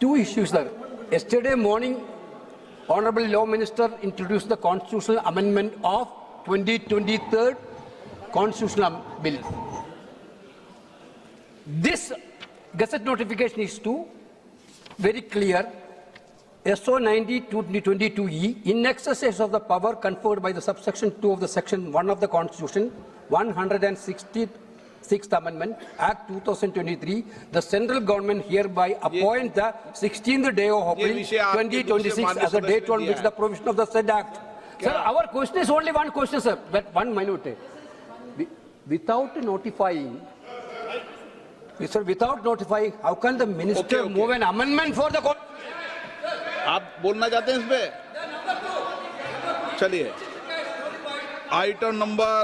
two issues, sir. Yesterday morning, Honorable Law Minister introduced the constitutional amendment of 2023 constitutional bill. This Gazette notification is too very clear. SO 90/2022E, in exercise of the power conferred by the subsection 2 of the section 1 of the Constitution, 166th Amendment, Act 2023, the central government hereby appoints the 16th day of April 2026 as the date on which the provision of the said Act. Sir, our question is only one question, sir, but 1 minute. Without notifying, sir, without notifying, how can the minister move an amendment for the? आप बोलना चाहते हैं इस पे? चलिए, item number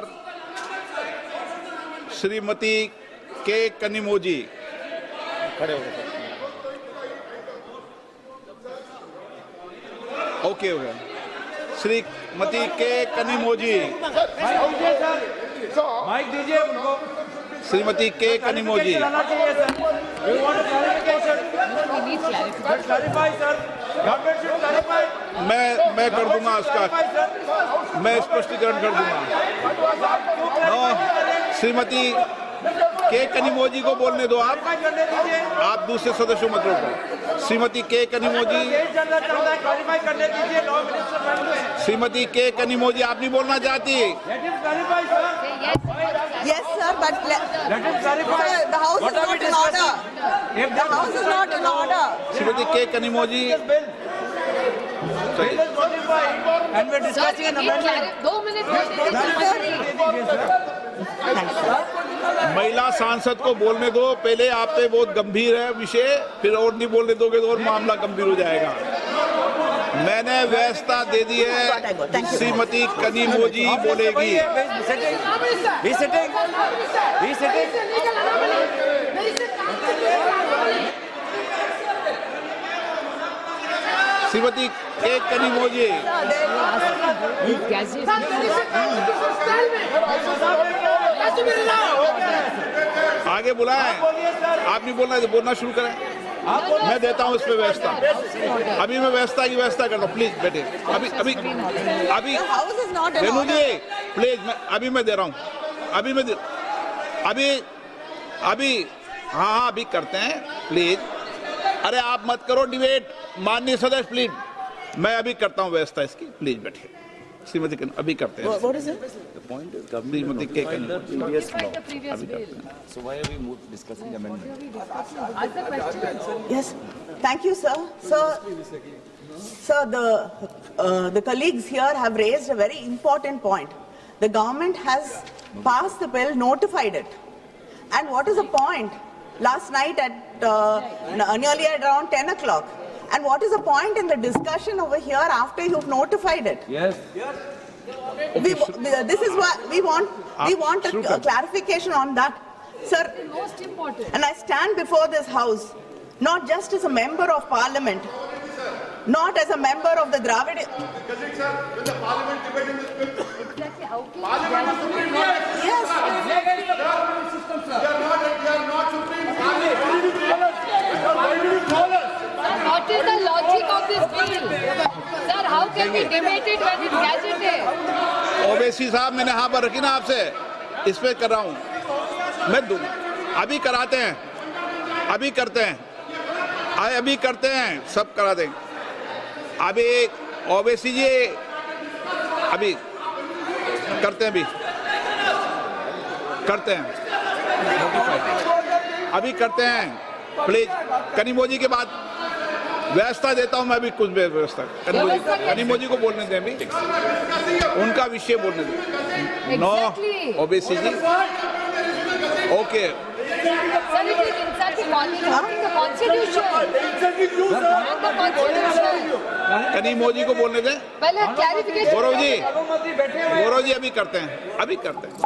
Shrimati के कनिमोजी, खड़े हो गए। ओके हो गया। श्रीमती के कनिमोजी, माइक दीजिए उनको। श्रीमती के कनिमोजी, मैं कर दूंगा उसका, मैं स्पष्टीकरण कर दूंगा। श्रीमती के कनिमोजी को बोलने दो, आप दूसरे सदस्यों मत रोको। श्रीमती के कनिमोजी, श्रीमती के कनिमोजी, आप नहीं बोलना चाहती? Yes, sir, but sir, the house is not in order. The house is not in order. Shrimati के Kanimozhi, and we're discussing an amendment. 2 minutes. महिला सांसद को बोलने दो। पहले आप पे बहुत गंभीर है विषय, फिर और नहीं बोलने दोगे तो और मामला गंभीर हो जाएगा। मैंने व्यवस्था दे दी है, श्रीमती कनिमोजी बोलेगी। श्रीमती के कनिमोजी, आगे बुलाएं। आप नहीं बोलना है, बोलना शुरू करें। मैं देता हूँ इस पे व्यवस्था। अभी मैं व्यवस्था की व्यवस्था करता हूँ, प्लीज बैठे। अभी रेनू जी प्लीज, अभी मैं दे रहा हूँ। हाँ अभी करते हैं प्लीज। अरे आप मत करो डिबेट, माननीय सदस्य प्लीज। मैं अभी करता हूँ व्यवस्था इसकी, प्लीज बैठिए। श्रीमती अभी करते हैं। What is it? The point is Shrimati के previous law. So why are we discussing the amendment? Yes, thank you, sir. Sir, the colleagues here have raised a very important point. The government has passed the bill, notified it, and what is the point? Last night at nearly at around 10 o'clock. And what is the point in the discussion over here after you've notified it? Yes. This is why we want a clarification on that, sir. Most important. And I stand before this house not just as a member of parliament, not as a member of the Dravid. Exactly. How can Yes. What is the logic of this bill? Sir, how can we debate it when it's gazetted? Owaisi साहब, मैंने हाँ पर रखी ना आपसे, इस पे कर रहा हूँ मैं। अभी कराते हैं, अभी करते हैं, अभी करते हैं, सब करा देंगे। अभी ओवैसी जी अभी करते हैं, अभी करते हैं, अभी करते हैं प्लीज। कनिमोजी के बाद व्यवस्था देता हूं मैं, अभी कुछ व्यवस्था कनिमोजी को बोलने दें, अभी उनका विषय बोलने दें। नो ओबीसी जी, ओके। कनिमोजी को बोलने दें। गौरव जी अभी करते हैं, अभी करते हैं,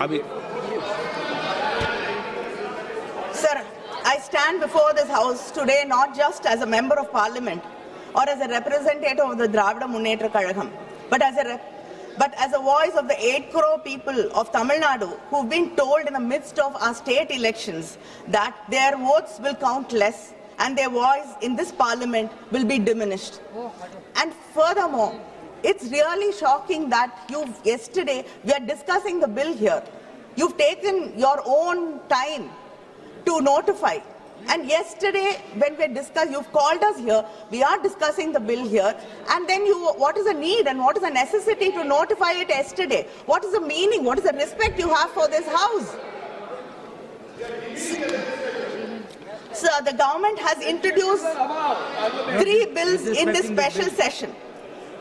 अभी। Sir, I stand before this house today not just as a member of parliament or as a representative of the Dravida Munnetra Kazhagam, but as a voice of the 8 crore people of Tamil Nadu who've been told in the midst of our state elections that their votes will count less and their voice in this parliament will be diminished. And furthermore, it's really shocking that yesterday we are discussing the bill here. You've taken your own time to notify. And yesterday, when we discussed, you've called us here, we are discussing the bill here, and then what is the need and what is the necessity to notify it yesterday? What is the meaning? What is the respect you have for this house? So the government has introduced 3 bills in this special session,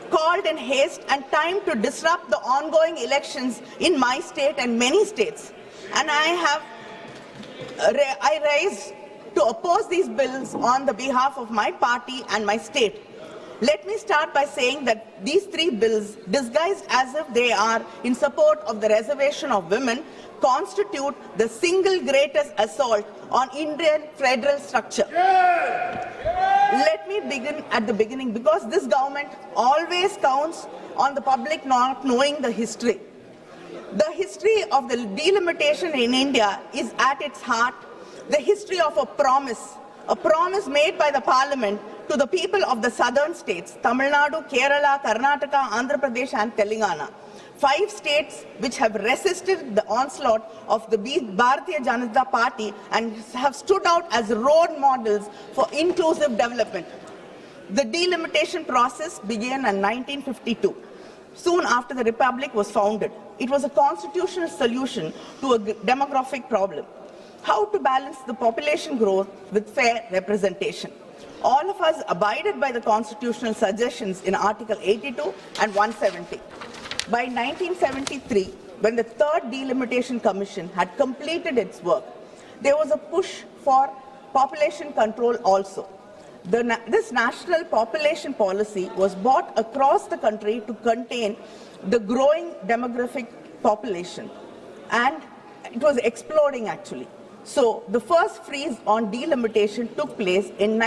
called in haste and time to disrupt the ongoing elections in my state and many states. And I raised to oppose these bills on the behalf of my party and my state. Let me start by saying that these 3 bills, disguised as if they are in support of the reservation of women, constitute the single greatest assault on Indian federal structure. Let me begin at the beginning, because this government always counts on the public not knowing the history. The history of the delimitation in India is at its heart the history of a promise made by the parliament to the people of the southern states, Tamil Nadu, Kerala, Karnataka, Andhra Pradesh and Telangana. 5 states which have resisted the onslaught of the Bharatiya Janata Party and have stood out as role models for inclusive development. The delimitation process began in 1952, soon after the Republic was founded. It was a constitutional solution to a demographic problem. How to balance the population growth with fair representation. All of us abided by the constitutional suggestions in Article 82 and 170. By 1973, when the 3rd Delimitation Commission had completed its work, there was a push for population control also. This national population policy was brought across the country to contain the growing demographic population, and it was exploding actually. So the first freeze on delimitation took place in